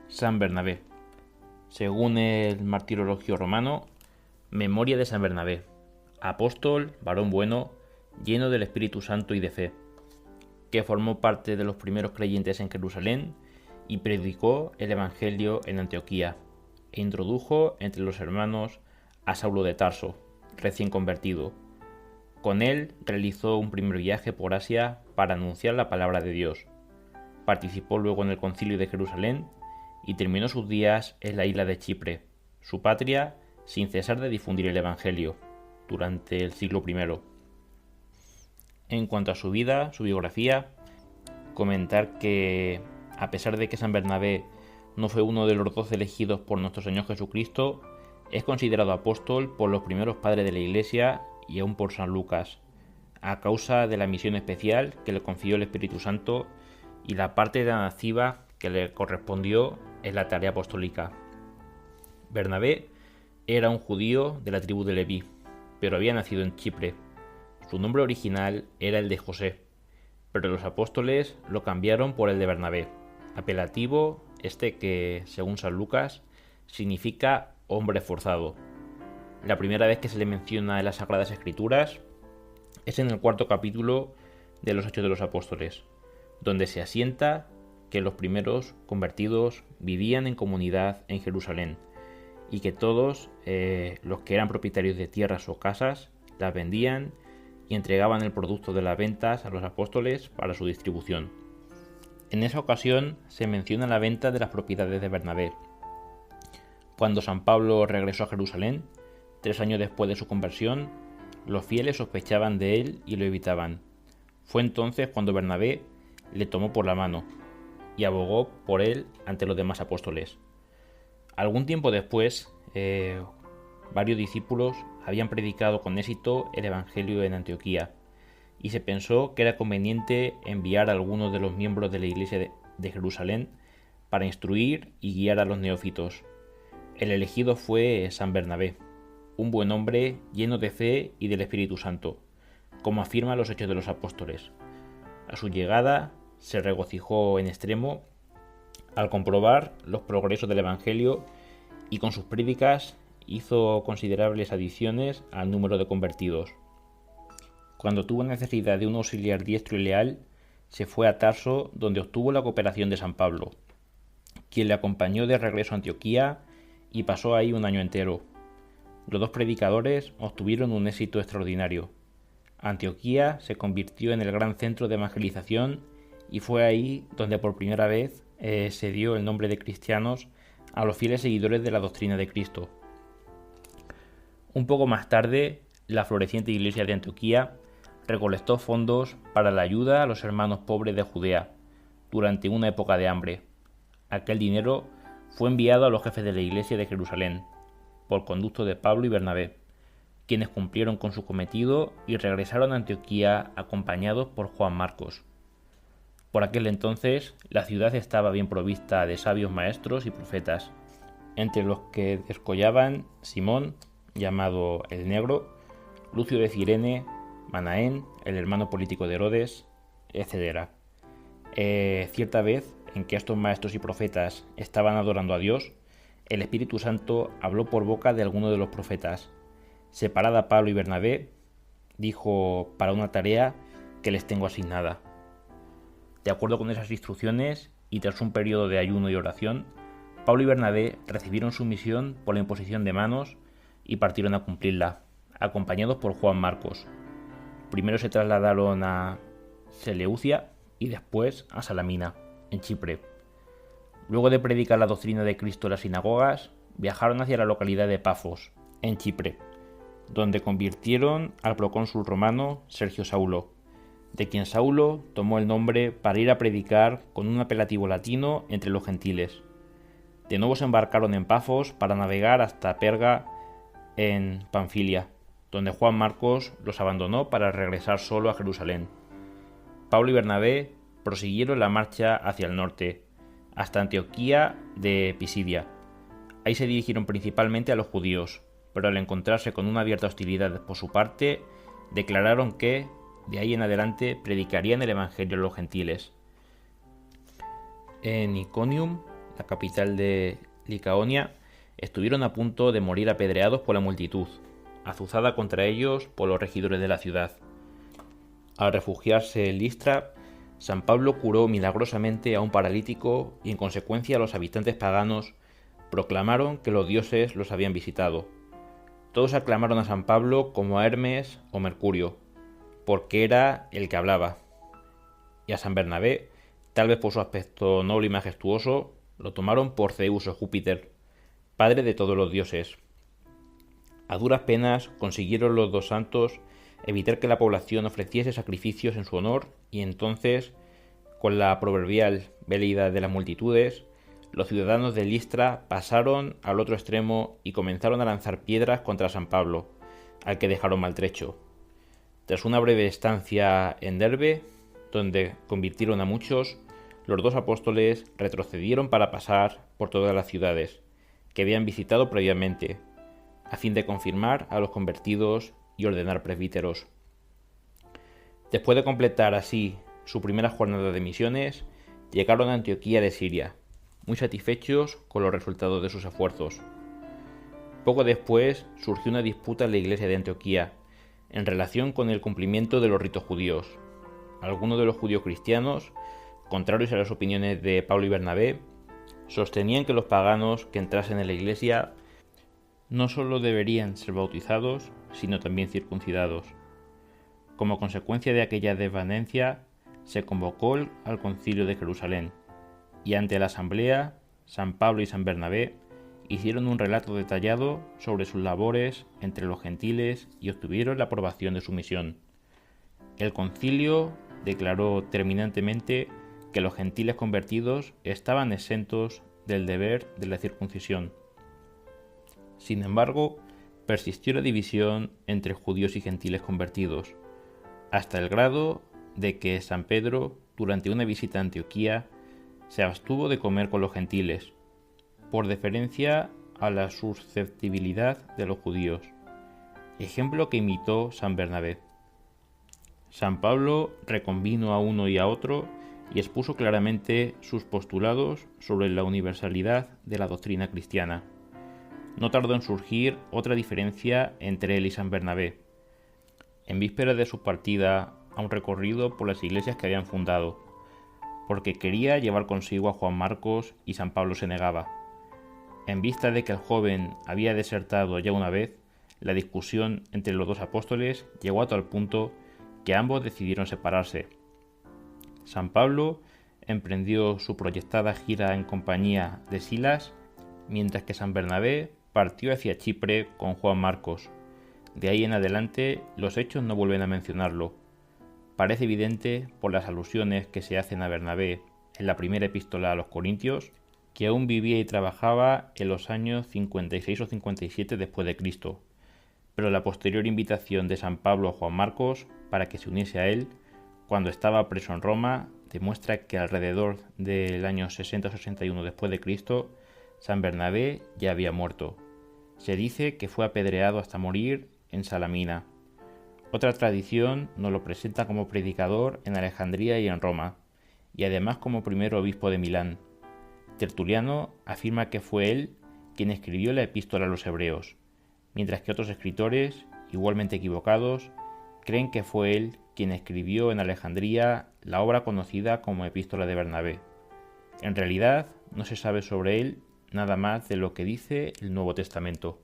San Bernabé. Según el martirologio romano, memoria de San Bernabé, apóstol, varón bueno, lleno del Espíritu Santo y de fe, que formó parte de los primeros creyentes en Jerusalén y predicó el Evangelio en Antioquía, e introdujo entre los hermanos a Saulo de Tarso, recién convertido. Con él realizó un primer viaje por Asia para anunciar la palabra de Dios. Participó luego en el Concilio de Jerusalén y terminó sus días en la isla de Chipre, su patria, sin cesar de difundir el Evangelio durante el siglo I. En cuanto a su vida, su biografía, comentar que, a pesar de que San Bernabé no fue uno de los 12 elegidos por nuestro Señor Jesucristo, es considerado apóstol por los primeros padres de la Iglesia y aún por San Lucas, a causa de la misión especial que le confió el Espíritu Santo y la parte de la naciva que le correspondió en la tarea apostólica. Bernabé era un judío de la tribu de Leví, pero había nacido en Chipre. Su nombre original era el de José, pero los apóstoles lo cambiaron por el de Bernabé, apelativo que, según San Lucas, significa hombre forzado. La primera vez que se le menciona en las Sagradas Escrituras es en el 4.º capítulo de los Hechos de los Apóstoles, donde se asienta que los primeros convertidos vivían en comunidad en Jerusalén y que todos los que eran propietarios de tierras o casas las vendían y entregaban el producto de las ventas a los apóstoles para su distribución. En esa ocasión se menciona la venta de las propiedades de Bernabé. Cuando San Pablo regresó a Jerusalén, 3 años después de su conversión, los fieles sospechaban de él y lo evitaban. Fue entonces cuando Bernabé le tomó por la mano y abogó por él ante los demás apóstoles. Algún tiempo después, varios discípulos habían predicado con éxito el Evangelio en Antioquía, y se pensó que era conveniente enviar a algunos de los miembros de la iglesia de Jerusalén para instruir y guiar a los neófitos. El elegido fue San Bernabé, un buen hombre lleno de fe y del Espíritu Santo, como afirman los Hechos de los Apóstoles. A su llegada se regocijó en extremo al comprobar los progresos del Evangelio y con sus prédicas hizo considerables adiciones al número de convertidos. Cuando tuvo necesidad de un auxiliar diestro y leal, se fue a Tarso, donde obtuvo la cooperación de San Pablo, quien le acompañó de regreso a Antioquía y pasó ahí un año entero. Los dos predicadores obtuvieron un éxito extraordinario. Antioquía se convirtió en el gran centro de evangelización y fue ahí donde por primera vez se dio el nombre de cristianos a los fieles seguidores de la doctrina de Cristo. Un poco más tarde, la floreciente iglesia de Antioquía recolectó fondos para la ayuda a los hermanos pobres de Judea durante una época de hambre. Aquel dinero fue enviado a los jefes de la iglesia de Jerusalén por conducto de Pablo y Bernabé, quienes cumplieron con su cometido y regresaron a Antioquía acompañados por Juan Marcos. Por aquel entonces, la ciudad estaba bien provista de sabios maestros y profetas, entre los que descollaban Simón, llamado el Negro, Lucio de Cirene, Manaén, el hermano político de Herodes, etc. Cierta vez, en que estos maestros y profetas estaban adorando a Dios, el Espíritu Santo habló por boca de alguno de los profetas. Separad a Pablo y Bernabé, dijo, para una tarea que les tengo asignada. De acuerdo con esas instrucciones, y tras un periodo de ayuno y oración, Pablo y Bernabé recibieron su misión por la imposición de manos y partieron a cumplirla, acompañados por Juan Marcos. Primero se trasladaron a Seleucia y después a Salamina, en Chipre. Luego de predicar la doctrina de Cristo en las sinagogas, viajaron hacia la localidad de Pafos, en Chipre, donde convirtieron al procónsul romano Sergio Saulo, de quien Saulo tomó el nombre para ir a predicar con un apelativo latino entre los gentiles. De nuevo se embarcaron en Pafos para navegar hasta Perga, en Panfilia, donde Juan Marcos los abandonó para regresar solo a Jerusalén. Pablo y Bernabé prosiguieron la marcha hacia el norte, hasta Antioquía de Pisidia. Ahí se dirigieron principalmente a los judíos, pero al encontrarse con una abierta hostilidad por su parte, declararon que, de ahí en adelante, predicarían el Evangelio a los gentiles. En Iconium la capital de Licaonia, estuvieron a punto de morir apedreados por la multitud, azuzada contra ellos por los regidores de la ciudad. Al refugiarse en Listra, San Pablo curó milagrosamente a un paralítico y en consecuencia los habitantes paganos proclamaron que los dioses los habían visitado. Todos aclamaron a San Pablo como a Hermes o Mercurio, porque era el que hablaba. Y a San Bernabé, tal vez por su aspecto noble y majestuoso, lo tomaron por Zeus o Júpiter, padre de todos los dioses. A duras penas consiguieron los dos santos evitar que la población ofreciese sacrificios en su honor y entonces, con la proverbial veleidad de las multitudes, los ciudadanos de Listra pasaron al otro extremo y comenzaron a lanzar piedras contra San Pablo, al que dejaron maltrecho. Tras una breve estancia en Derbe, donde convirtieron a muchos, los dos apóstoles retrocedieron para pasar por todas las ciudades que habían visitado previamente, a fin de confirmar a los convertidos y ordenar presbíteros. Después de completar así su primera jornada de misiones, llegaron a Antioquía de Siria, muy satisfechos con los resultados de sus esfuerzos. Poco después surgió una disputa en la iglesia de Antioquía en relación con el cumplimiento de los ritos judíos. Algunos de los judíos cristianos, contrarios a las opiniones de Pablo y Bernabé, sostenían que los paganos que entrasen en la iglesia no solo deberían ser bautizados, sino también circuncidados. Como consecuencia de aquella desvanencia, se convocó al Concilio de Jerusalén, y ante la asamblea, San Pablo y San Bernabé hicieron un relato detallado sobre sus labores entre los gentiles y obtuvieron la aprobación de su misión. El concilio declaró terminantemente que los gentiles convertidos estaban exentos del deber de la circuncisión. Sin embargo, persistió la división entre judíos y gentiles convertidos, hasta el grado de que San Pedro, durante una visita a Antioquía, se abstuvo de comer con los gentiles, por deferencia a la susceptibilidad de los judíos, ejemplo que imitó San Bernabé. San Pablo reconvino a uno y a otro y expuso claramente sus postulados sobre la universalidad de la doctrina cristiana. No tardó en surgir otra diferencia entre él y San Bernabé. En vísperas de su partida a un recorrido por las iglesias que habían fundado, porque quería llevar consigo a Juan Marcos y San Pablo se negaba. En vista de que el joven había desertado ya una vez, la discusión entre los dos apóstoles llegó a tal punto que ambos decidieron separarse. San Pablo emprendió su proyectada gira en compañía de Silas, mientras que San Bernabé partió hacia Chipre con Juan Marcos. De ahí en adelante los hechos no vuelven a mencionarlo. Parece evidente, por las alusiones que se hacen a Bernabé en la primera epístola a los Corintios, que aún vivía y trabajaba en los años 56 o 57 después de Cristo, pero la posterior invitación de San Pablo a Juan Marcos para que se uniese a él cuando estaba preso en Roma demuestra que alrededor del año 60 o 61 después de Cristo San Bernabé ya había muerto. Se dice que fue apedreado hasta morir en Salamina. Otra tradición nos lo presenta como predicador en Alejandría y en Roma, y además como primer obispo de Milán. Tertuliano afirma que fue él quien escribió la epístola a los hebreos, mientras que otros escritores, igualmente equivocados, creen que fue él quien escribió en Alejandría la obra conocida como Epístola de Bernabé. En realidad, no se sabe sobre él nada más de lo que dice el Nuevo Testamento.